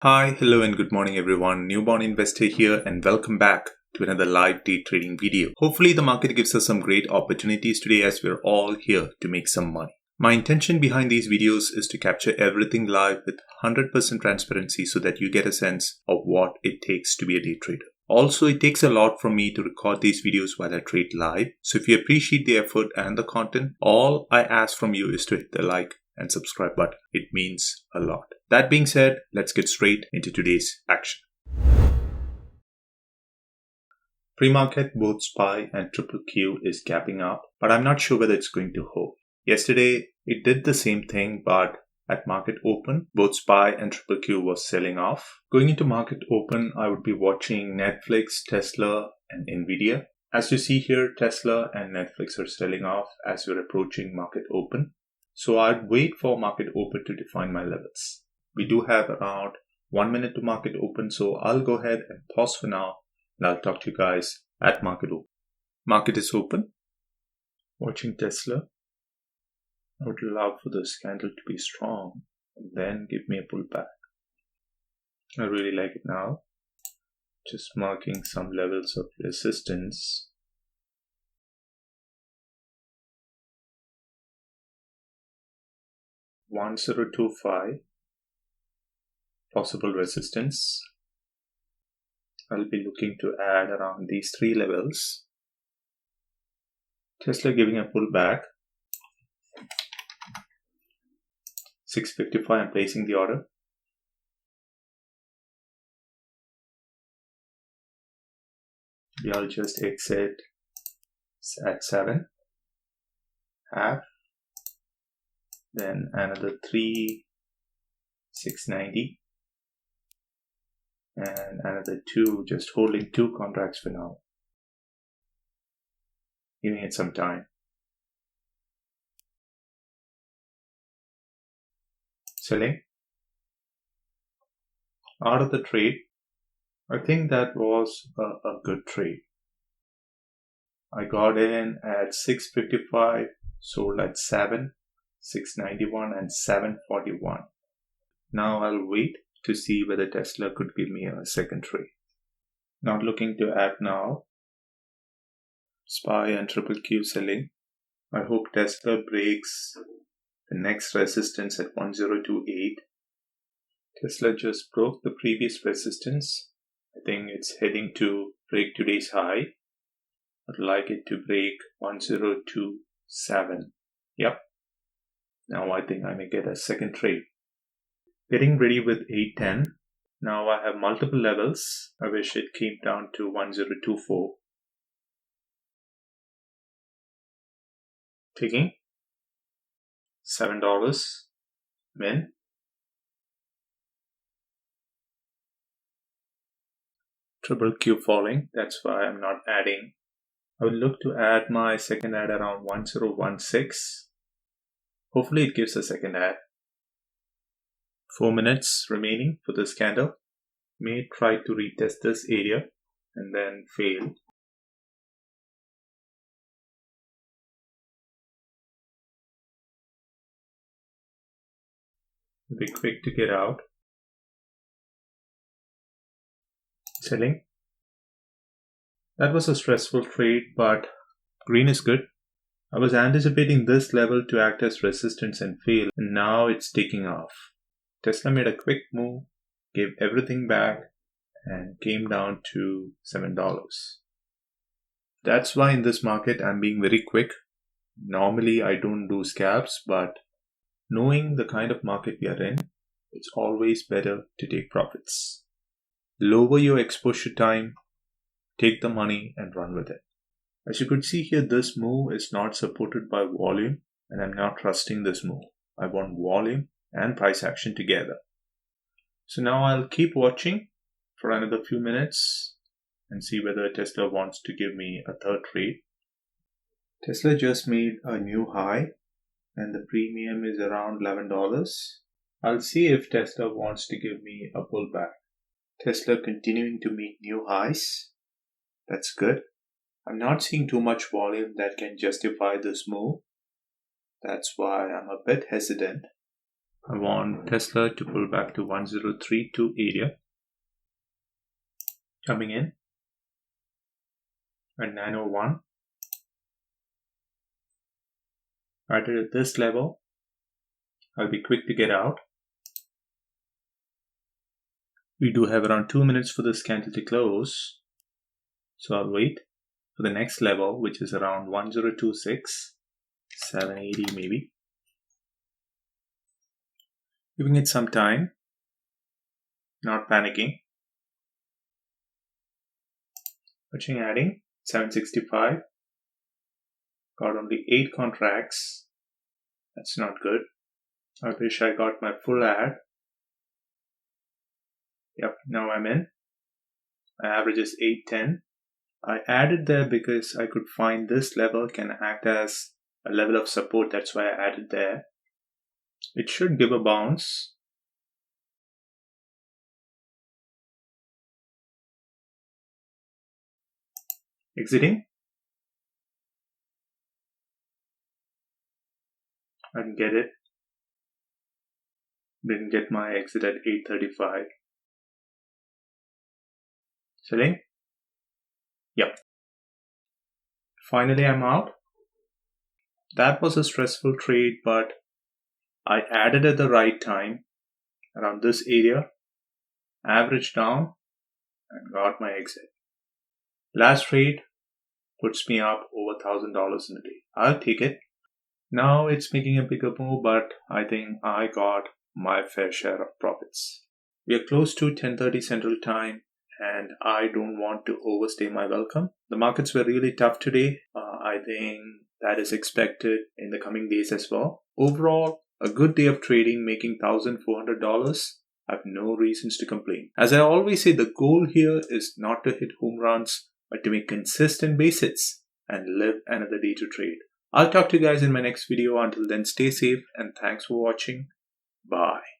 Hi, hello and good morning everyone. Newborn investor here and welcome back to another live day trading video. Hopefully the market gives us some great opportunities today as we're all here to make some money. My intention behind these videos is to capture everything live with 100% transparency so that you get a sense of what it takes to be a day trader. Also, it takes a lot from me to record these videos while I trade live. So if you appreciate the effort and the content, all I ask from you is to hit the like and subscribe button. It means a lot. That being said, let's get straight into today's action. Pre-market, both SPY and QQQ is gapping up, but I'm not sure whether it's going to hold. Yesterday, it did the same thing, but at market open, both SPY and QQQ was selling off. Going into market open, I would be watching Netflix, Tesla, and Nvidia. As you see here, Tesla and Netflix are selling off as we're approaching market open. So I'd wait for market open to define my levels. We do have around 1 minute to market open, so I'll go ahead and pause for now and I'll talk to you guys at market open. Market is open. Watching Tesla. I would love for this candle to be strong and then give me a pullback. I really like it now. Just marking some levels of resistance. $1025 possible resistance. I'll be looking to add around these three levels. Tesla giving a pullback. 655, I'm placing the order. I'll just exit at 7. Half. Then another 3, 690. And another 2, just holding 2 contracts for now. Giving it some time. Selling. Out of the trade. I think that was a good trade. I got in at 655, sold at 7, 691 and 741. Now I'll wait to see whether Tesla could give me a second trade. Not looking to add now. SPY and QQQ selling. I hope Tesla breaks the next resistance at 1028. Tesla just broke the previous resistance. I think it's heading to break today's high. I'd like it to break 1027. Yep. Now I think I may get a second trade. Getting ready with 810. Now I have multiple levels. I wish it came down to 1024. Taking $7. Min. QQQ falling. That's why I'm not adding. I will look to add my second ad around 1016. Hopefully it gives a second ad. 4 minutes remaining for this candle. May try to retest this area and then fail. Be quick to get out. Selling. That was a stressful trade, but green is good. I was anticipating this level to act as resistance and fail, and now it's taking off. Tesla made a quick move, gave everything back, and came down to $7. That's why in this market I'm being very quick. Normally I don't do scalps, but knowing the kind of market we are in, it's always better to take profits. Lower your exposure time, take the money and run with it. As you could see here, this move is not supported by volume and I'm not trusting this move. I want volume and price action together. So now I'll keep watching for another few minutes and see whether Tesla wants to give me a third trade. Tesla just made a new high and the premium is around $11. I'll see if Tesla wants to give me a pullback. Tesla continuing to make new highs. That's good. I'm not seeing too much volume that can justify this move. That's why I'm a bit hesitant. I want Tesla to pull back to 1032 area. Coming in at 901. Right at this level, I'll be quick to get out. We do have around 2 minutes for this candle to close, so I'll wait for the next level, which is around 1026, 780 maybe. Giving it some time, not panicking. Watching adding 765. Got only 8 contracts. That's not good. I wish I got my full ad. Yep, now I'm in. My average is 810. I added there because I could find this level can act as a level of support. That's why I added there. It should give a bounce. Exiting. I didn't get it. Didn't get my exit at 835. Selling? Yep. Finally, I'm out. That was a stressful trade, but I added at the right time around this area, averaged down, and got my exit. Last trade puts me up over $1,000 in a day. I'll take it. Now it's making a bigger move, but I think I got my fair share of profits. We are close to 10:30 Central Time, and I don't want to overstay my welcome. The markets were really tough today. I think that is expected in the coming days as well. Overall, a good day of trading, making $1,400. I have no reasons to complain. As I always say, the goal here is not to hit home runs, but to make consistent base hits and live another day to trade. I'll talk to you guys in my next video. Until then, stay safe and thanks for watching. Bye.